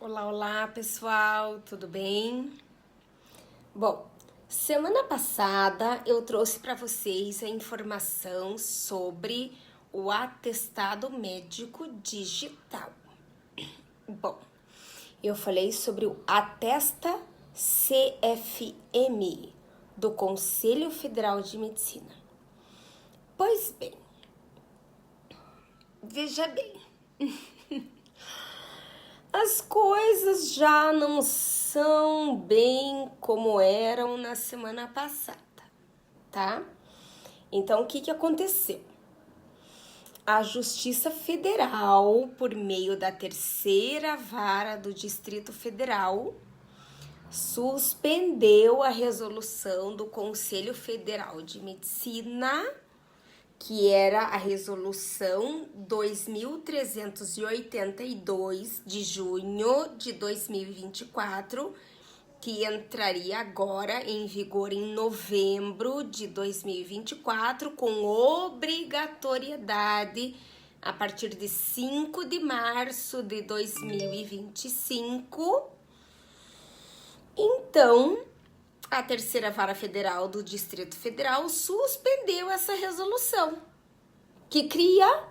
Olá, olá pessoal, tudo bem? Bom, semana passada eu trouxe para vocês a informação sobre o atestado médico digital. Bom, eu falei sobre o Atesta CFM do Conselho Federal de Medicina. Pois bem, veja bem. As coisas já não são bem como eram na semana passada, tá? Então, o que aconteceu? A Justiça Federal, por meio da terceira vara do Distrito Federal, suspendeu a resolução do Conselho Federal de Medicina, que era a resolução 2382 de junho de 2024, que entraria agora em vigor em novembro de 2024, com obrigatoriedade a partir de 5 de março de 2025. Então, a terceira vara federal do Distrito Federal suspendeu essa resolução, que cria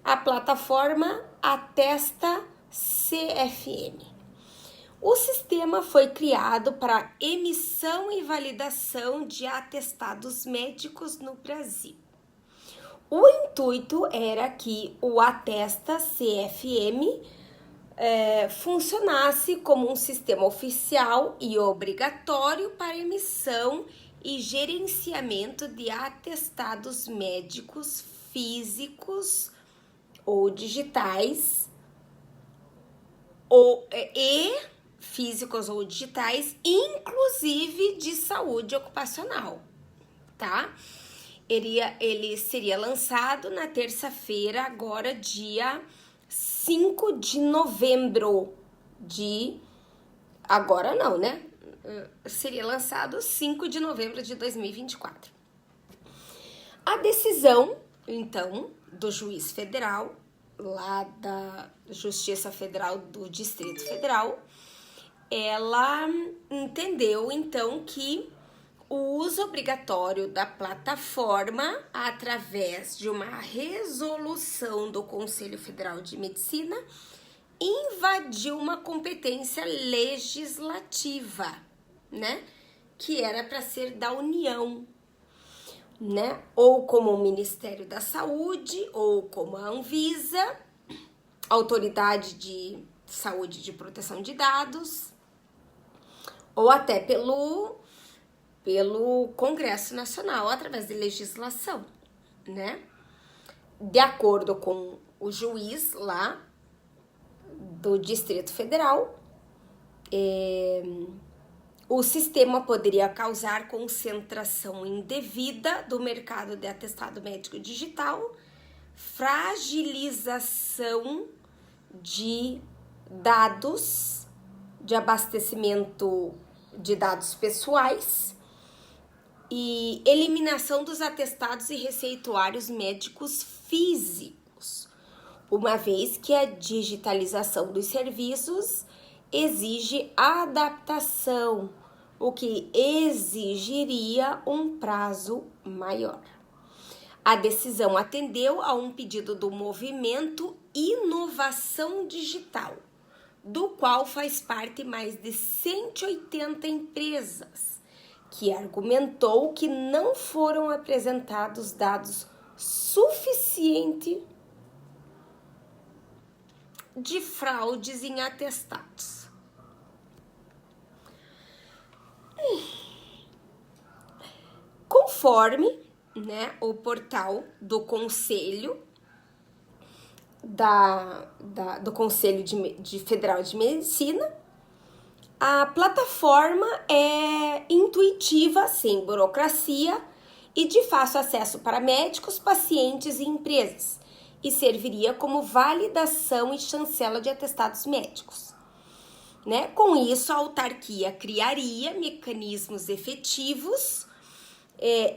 a plataforma Atesta CFM. O sistema foi criado para emissão e validação de atestados médicos no Brasil. O intuito era que o Atesta CFM funcionasse como um sistema oficial e obrigatório para emissão e gerenciamento de atestados médicos físicos ou digitais físicos ou digitais, inclusive de saúde ocupacional, tá? Ele seria lançado na terça-feira, agora dia 5 de novembro agora não, né? Seria lançado 5 de novembro de 2024. A decisão, então, do juiz federal, lá da Justiça Federal do Distrito Federal, ela entendeu, então, que o uso obrigatório da plataforma através de uma resolução do Conselho Federal de Medicina invadiu uma competência legislativa, né? Que era para ser da União, né? Ou como o Ministério da Saúde, ou como a Anvisa, Autoridade de Saúde de Proteção de Dados, ou até pelo Congresso Nacional, através de legislação, né? De acordo com o juiz lá do Distrito Federal, o sistema poderia causar concentração indevida do mercado de atestado médico digital, fragilização de dados, de abastecimento de dados pessoais, e eliminação dos atestados e receituários médicos físicos, uma vez que a digitalização dos serviços exige adaptação, o que exigiria um prazo maior. A decisão atendeu a um pedido do movimento Inovação Digital, do qual faz parte mais de 180 empresas, que argumentou que não foram apresentados dados suficientes de fraudes em atestados. Conforme, né, o portal do Conselho do Conselho Federal de Medicina, a plataforma é intuitiva, sem burocracia e de fácil acesso para médicos, pacientes e empresas, e serviria como validação e chancela de atestados médicos, né? Com isso, a autarquia criaria mecanismos efetivos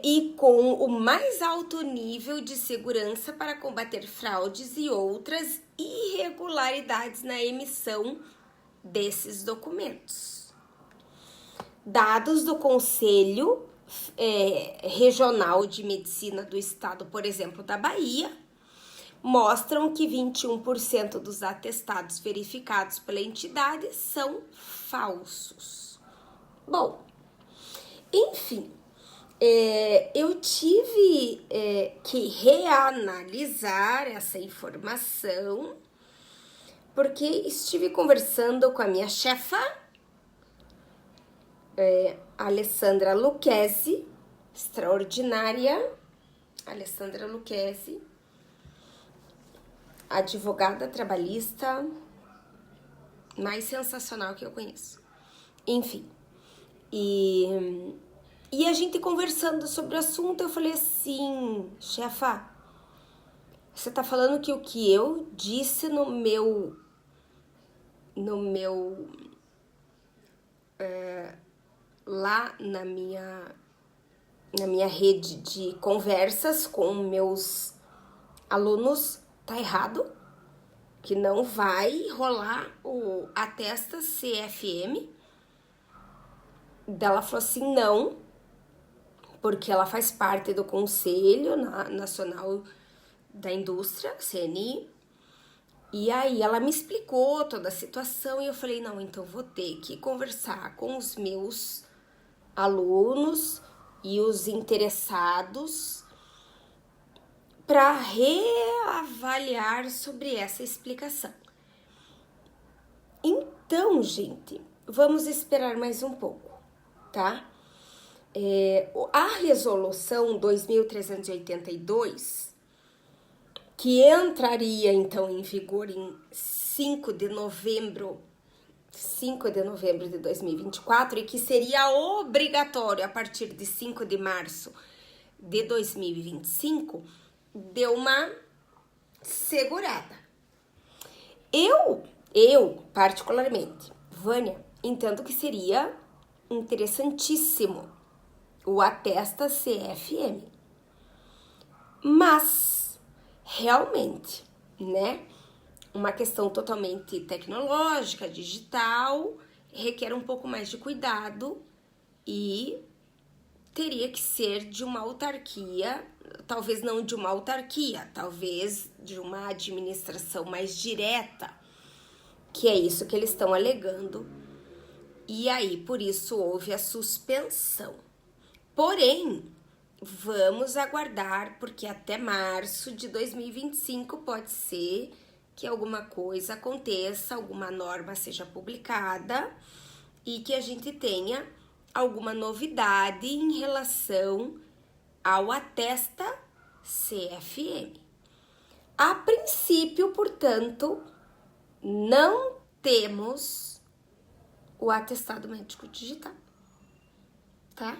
e com o mais alto nível de segurança para combater fraudes e outras irregularidades na emissão desses documentos. Dados do Conselho Regional de Medicina do Estado, por exemplo, da Bahia, mostram que 21% dos atestados verificados pela entidade são falsos. Bom, enfim, eu tive que reanalisar essa informação, porque estive conversando com a minha chefa, Alessandra Lucchesi, extraordinária, Alessandra Lucchesi, advogada trabalhista mais sensacional que eu conheço. Enfim, e a gente conversando sobre o assunto, eu falei assim, chefa, você tá falando que o que eu disse lá na minha rede de conversas com meus alunos tá errado? Que não vai rolar o Atesta CFM? Ela falou assim, não, porque ela faz parte do Conselho Nacional da Indústria, CNI, e aí ela me explicou toda a situação e eu falei, não, então vou ter que conversar com os meus alunos e os interessados para reavaliar sobre essa explicação. Então, gente, vamos esperar mais um pouco, tá? A resolução 2382, que entraria então em vigor em 5 de novembro de 2024 e que seria obrigatório a partir de 5 de março de 2025, deu uma segurada. Eu particularmente, Vânia, entendo que seria interessantíssimo o Atesta CFM. Mas, realmente, né, uma questão totalmente tecnológica, digital, requer um pouco mais de cuidado e teria que ser de uma autarquia, talvez não de uma autarquia, talvez de uma administração mais direta, que é isso que eles estão alegando. E aí, por isso, houve a suspensão. Porém, vamos aguardar, porque até março de 2025 pode ser que alguma coisa aconteça, alguma norma seja publicada e que a gente tenha alguma novidade em relação ao Atesta CFM. A princípio, portanto, não temos o atestado médico digital, tá?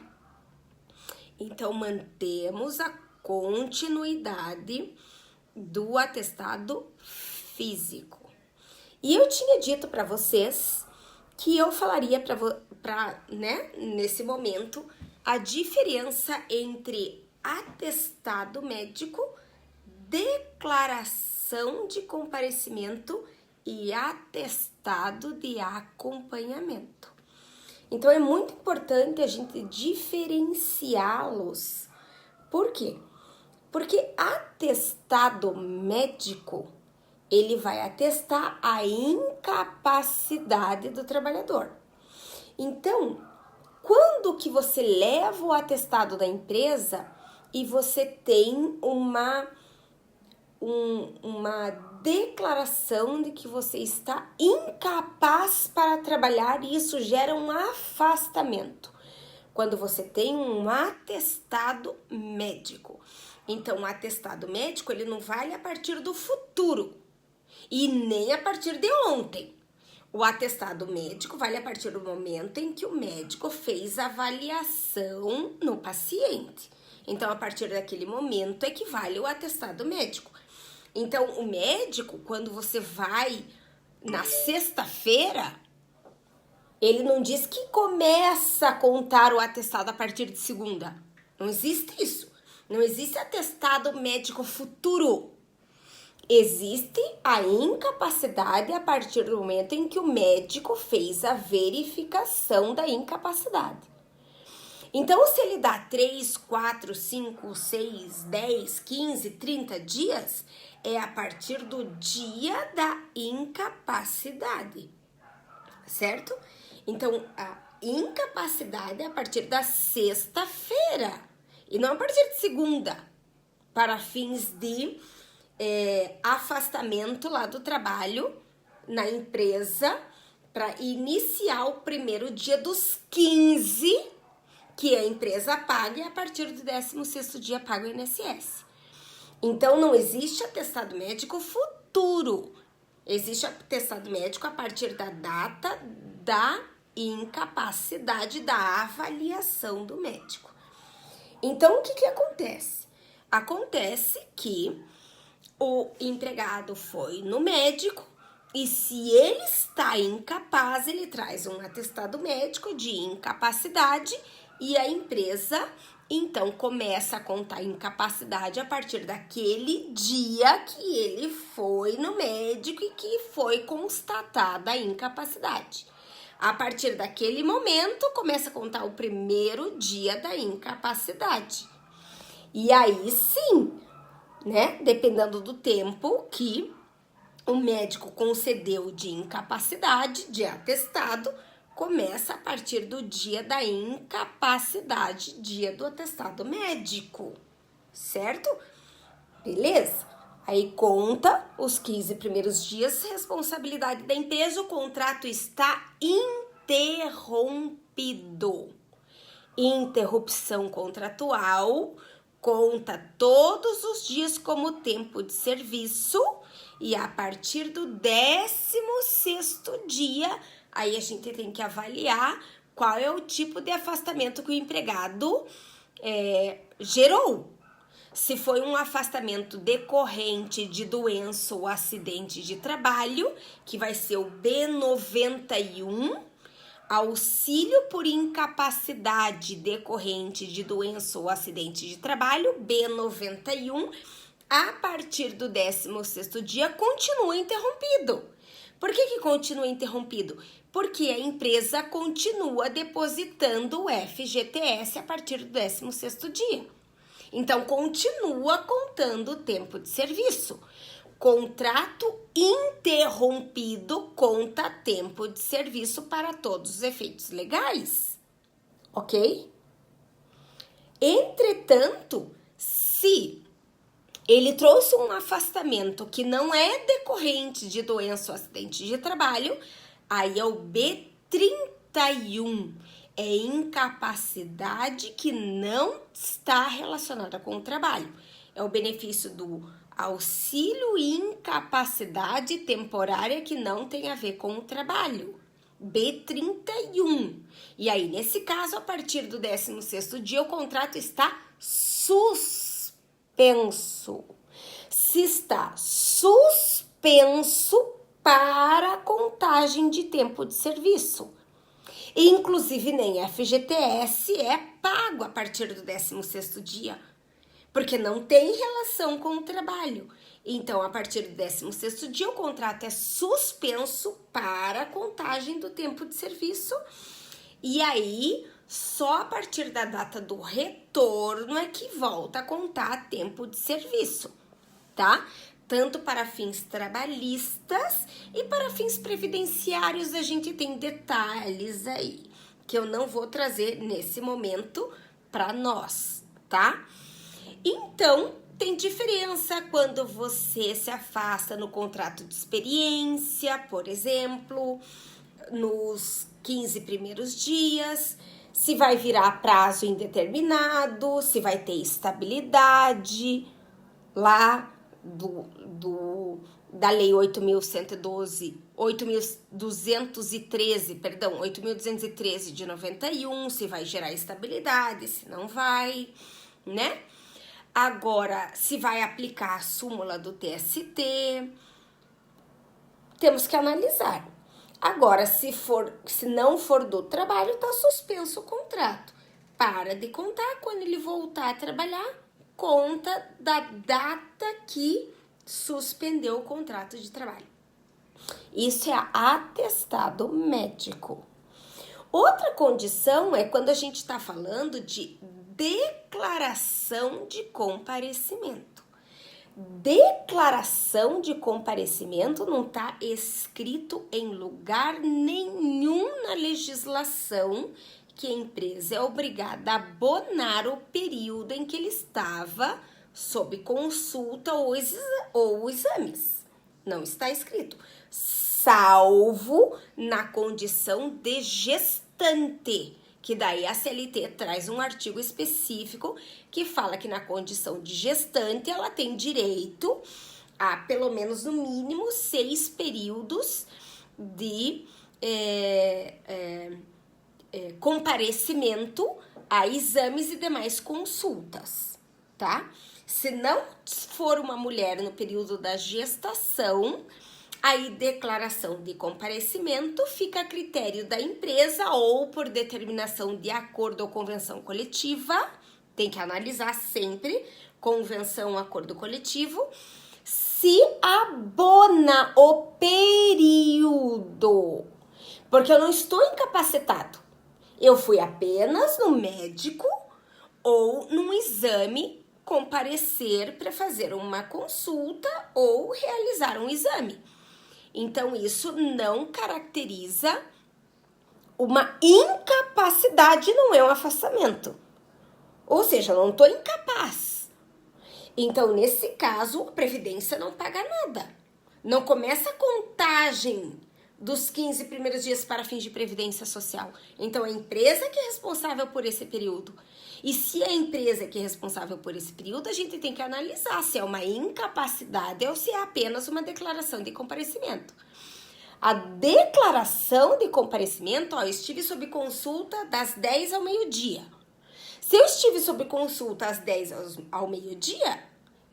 Então, mantemos a continuidade do atestado físico. E eu tinha dito para vocês que eu falaria né, nesse momento, a diferença entre atestado médico, declaração de comparecimento e atestado de acompanhamento. Então, é muito importante a gente diferenciá-los. Por quê? Porque atestado médico, ele vai atestar a incapacidade do trabalhador. Então, quando que você leva o atestado da empresa e você tem uma declaração de que você está incapaz para trabalhar e isso gera um afastamento. Quando você tem um atestado médico. Então, o atestado médico, ele não vale a partir do futuro e nem a partir de ontem. O atestado médico vale a partir do momento em que o médico fez a avaliação no paciente. Então, a partir daquele momento é que vale o atestado médico. Então, o médico, quando você vai na sexta-feira, ele não diz que começa a contar o atestado a partir de segunda. Não existe isso. Não existe atestado médico futuro. Existe a incapacidade a partir do momento em que o médico fez a verificação da incapacidade. Então, se ele dá 3, 4, 5, 6, 10, 15, 30 dias, é a partir do dia da incapacidade, certo? Então, a incapacidade é a partir da sexta-feira e não a partir de segunda, para fins de afastamento lá do trabalho na empresa, para iniciar o primeiro dia dos 15 que a empresa paga e a partir do 16º dia paga o INSS. Então, não existe atestado médico futuro. Existe atestado médico a partir da data da incapacidade, da avaliação do médico. Então, o que acontece? Acontece que o empregado foi no médico e se ele está incapaz, ele traz um atestado médico de incapacidade e a empresa, então, começa a contar a incapacidade a partir daquele dia que ele foi no médico e que foi constatada a incapacidade. A partir daquele momento, começa a contar o primeiro dia da incapacidade. E aí sim, né, dependendo do tempo que o médico concedeu de incapacidade, de atestado, começa a partir do dia da incapacidade, dia do atestado médico, certo? Beleza? Aí conta os 15 primeiros dias, responsabilidade da empresa, o contrato está interrompido. Interrupção contratual conta todos os dias como tempo de serviço e a partir do 16º dia, aí a gente tem que avaliar qual é o tipo de afastamento que o empregado gerou. Se foi um afastamento decorrente de doença ou acidente de trabalho, que vai ser o B91, auxílio por incapacidade decorrente de doença ou acidente de trabalho, B91, a partir do 16º dia continua interrompido. Por que continua interrompido? Porque a empresa continua depositando o FGTS a partir do 16º dia. Então, continua contando o tempo de serviço. Contrato interrompido conta tempo de serviço para todos os efeitos legais, ok? Entretanto, se ele trouxe um afastamento que não é decorrente de doença ou acidente de trabalho, aí é o B31, é incapacidade que não está relacionada com o trabalho. É o benefício do auxílio e incapacidade temporária que não tem a ver com o trabalho. B31. E aí, nesse caso, a partir do 16º dia, o contrato está suspenso. Se está suspenso para a contagem de tempo de serviço. Inclusive, nem FGTS é pago a partir do 16º dia, porque não tem relação com o trabalho. Então, a partir do 16º dia, o contrato é suspenso para a contagem do tempo de serviço. E aí, só a partir da data do retorno é que volta a contar tempo de serviço, tá? Tanto para fins trabalhistas e para fins previdenciários, a gente tem detalhes aí, que eu não vou trazer nesse momento para nós, tá? Então, tem diferença quando você se afasta no contrato de experiência, por exemplo, nos 15 primeiros dias, se vai virar prazo indeterminado, se vai ter estabilidade lá da Lei 8.213 de 91, se vai gerar estabilidade, se não vai, né? Agora, se vai aplicar a súmula do TST, temos que analisar. Agora, se não for do trabalho, tá suspenso o contrato. Para de contar, quando ele voltar a trabalhar, conta da data que suspendeu o contrato de trabalho. Isso é atestado médico. Outra condição é quando a gente está falando de declaração de comparecimento. Declaração de comparecimento não está escrito em lugar nenhum na legislação que a empresa é obrigada a abonar o período em que ele estava sob consulta ou exames. Não está escrito, salvo na condição de gestante, que daí a CLT traz um artigo específico que fala que na condição de gestante ela tem direito a pelo menos no mínimo 6 períodos de comparecimento a exames e demais consultas, tá? Se não for uma mulher no período da gestação, aí declaração de comparecimento fica a critério da empresa ou por determinação de acordo ou convenção coletiva, tem que analisar sempre convenção, acordo coletivo, se abona o período, porque eu não estou incapacitado. Eu fui apenas no médico ou num exame comparecer para fazer uma consulta ou realizar um exame. Então, isso não caracteriza uma incapacidade, não é um afastamento. Ou seja, eu não estou incapaz. Então, nesse caso, a Previdência não paga nada. Não começa a contagem dos 15 primeiros dias para fins de previdência social. Então, é a empresa que é responsável por esse período. E se é a empresa que é responsável por esse período, a gente tem que analisar se é uma incapacidade ou se é apenas uma declaração de comparecimento. A declaração de comparecimento, eu estive sob consulta das 10 ao meio-dia. Se eu estive sob consulta às 10 ao meio-dia,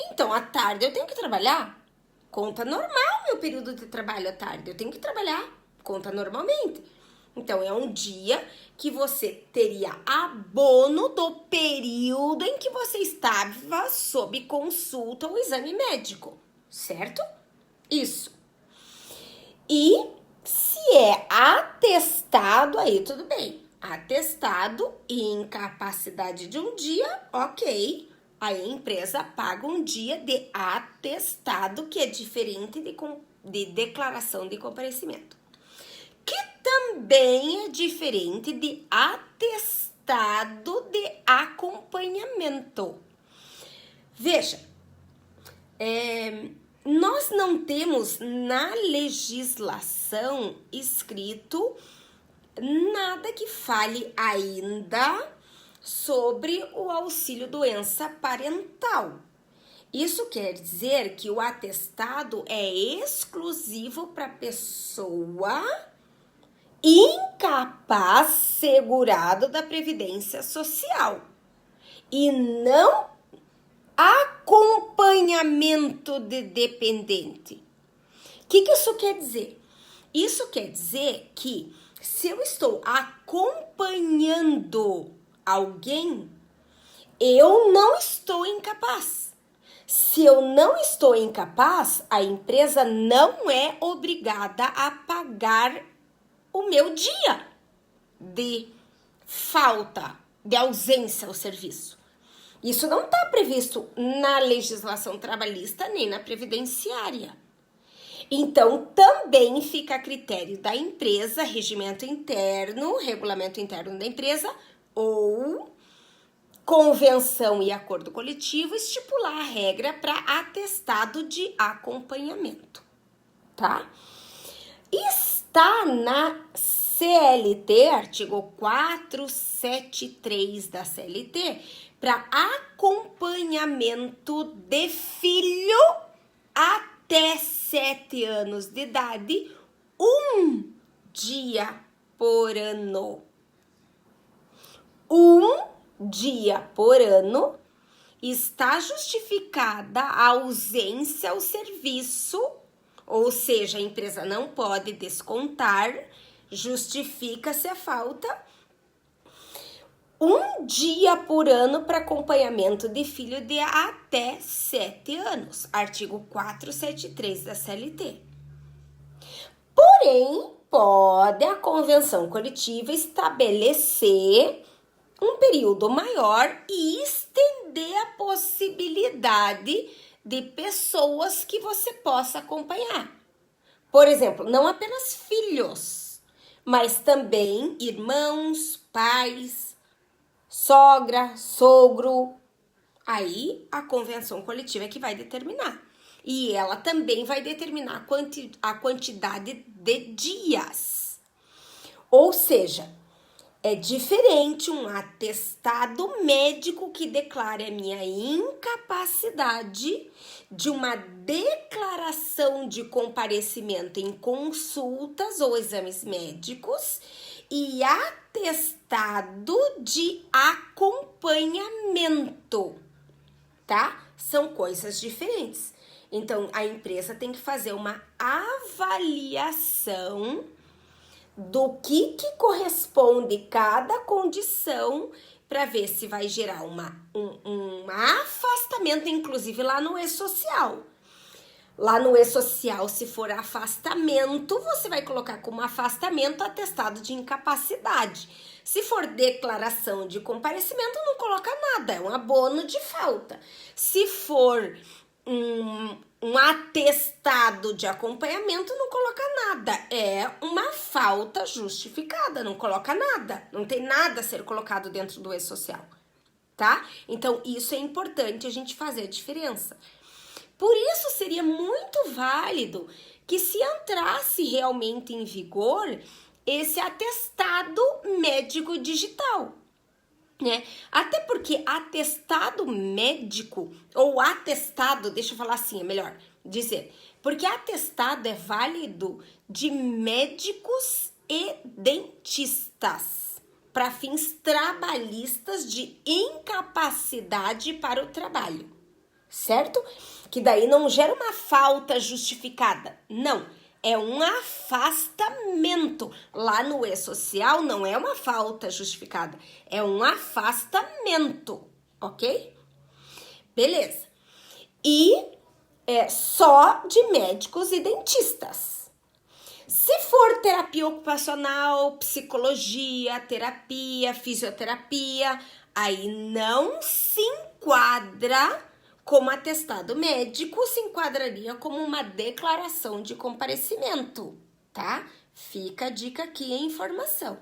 então à tarde eu tenho que trabalhar. Conta normal meu período de trabalho à tarde. Eu tenho que trabalhar. Conta normalmente. Então, é um dia que você teria abono do período em que você estava sob consulta ou exame médico. Certo? Isso. E se é atestado, aí tudo bem. Atestado e incapacidade de um dia, ok. Aí a empresa paga um dia de atestado, que é diferente de declaração de comparecimento. Que também é diferente de atestado de acompanhamento. Veja, nós não temos na legislação escrito nada que fale ainda sobre o auxílio doença parental. Isso quer dizer que o atestado é exclusivo para pessoa incapaz segurado da Previdência Social e não acompanhamento de dependente. O que isso quer dizer? Isso quer dizer que se eu estou acompanhando alguém, eu não estou incapaz. Se eu não estou incapaz, a empresa não é obrigada a pagar o meu dia de falta, de ausência ao serviço. Isso não está previsto na legislação trabalhista nem na previdenciária. Então, também fica a critério da empresa, regimento interno, regulamento interno da empresa ou convenção e acordo coletivo estipular a regra para atestado de acompanhamento, tá? Está na CLT, artigo 473 da CLT, para acompanhamento de filho até 7 anos de idade, 1 dia por ano. 1 dia por ano está justificada a ausência ao serviço, ou seja, a empresa não pode descontar, justifica-se a falta um dia por ano para acompanhamento de filho de até 7 anos. Artigo 473 da CLT. Porém, pode a convenção coletiva estabelecer um período maior e estender a possibilidade de pessoas que você possa acompanhar. Por exemplo, não apenas filhos, mas também irmãos, pais, sogra, sogro. Aí a convenção coletiva é que vai determinar. E ela também vai determinar a quantidade de dias. Ou seja, é diferente um atestado médico que declare a minha incapacidade de uma declaração de comparecimento em consultas ou exames médicos e atestado de acompanhamento, tá? São coisas diferentes. Então, a empresa tem que fazer uma avaliação do que corresponde cada condição para ver se vai gerar um afastamento, inclusive lá no E-Social. Lá no E-Social, se for afastamento, você vai colocar como afastamento atestado de incapacidade. Se for declaração de comparecimento, não coloca nada, é um abono de falta. Se for um atestado de acompanhamento, não coloca nada. É uma falta justificada, não coloca nada. Não tem nada a ser colocado dentro do E-Social, tá? Então, isso é importante a gente fazer a diferença. Por isso, seria muito válido que se entrasse realmente em vigor esse atestado médico digital, né? Até porque atestado médico, ou atestado, deixa eu falar assim, é melhor dizer, porque atestado é válido de médicos e dentistas para fins trabalhistas de incapacidade para o trabalho, certo? Que daí não gera uma falta justificada, não. É um afastamento. Lá no E-Social não é uma falta justificada, é um afastamento, ok? Beleza. E é só de médicos e dentistas. Se for terapia ocupacional, psicologia, terapia, fisioterapia, aí não se enquadra como atestado médico, se enquadraria como uma declaração de comparecimento, tá? Fica a dica aqui, a informação.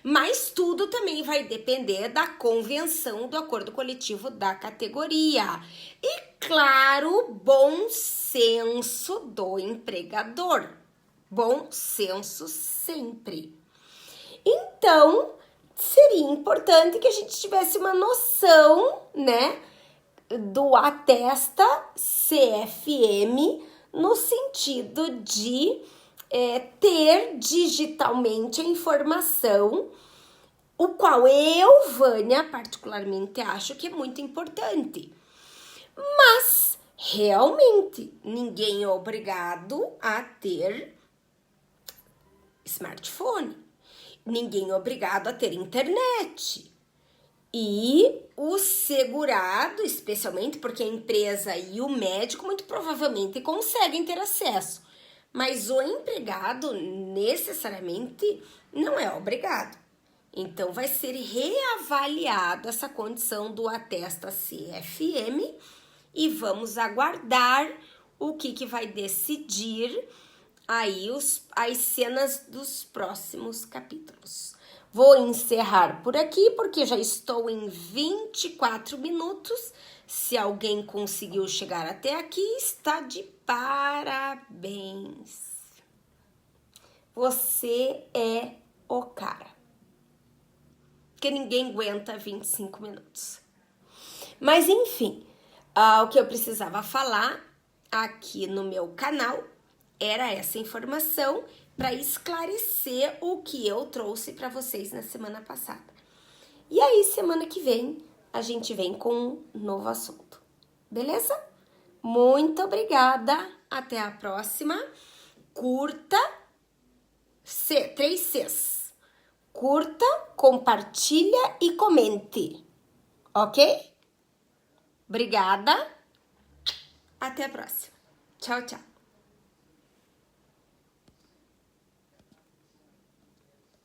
Mas tudo também vai depender da convenção do acordo coletivo da categoria. E, claro, bom senso do empregador. Bom senso sempre. Então, seria importante que a gente tivesse uma noção, né, do atesta CFM no sentido de ter digitalmente a informação, o qual eu, Vânia, particularmente acho que é muito importante. Mas, realmente, ninguém é obrigado a ter smartphone. Ninguém é obrigado a ter internet. E o segurado, especialmente porque a empresa e o médico muito provavelmente conseguem ter acesso. Mas o empregado necessariamente não é obrigado. Então, vai ser reavaliada essa condição do atesta CFM e vamos aguardar o que vai decidir aí as cenas dos próximos capítulos. Vou encerrar por aqui, porque já estou em 24 minutos. Se alguém conseguiu chegar até aqui, está de parabéns. Você é o cara. Porque ninguém aguenta 25 minutos. Mas, enfim, o que eu precisava falar aqui no meu canal era essa informação para esclarecer o que eu trouxe para vocês na semana passada. E aí, semana que vem, a gente vem com um novo assunto. Beleza? Muito obrigada. Até a próxima. Curta 3 Cs. curta, compartilha e comente, ok? Obrigada. Até a próxima. Tchau, tchau.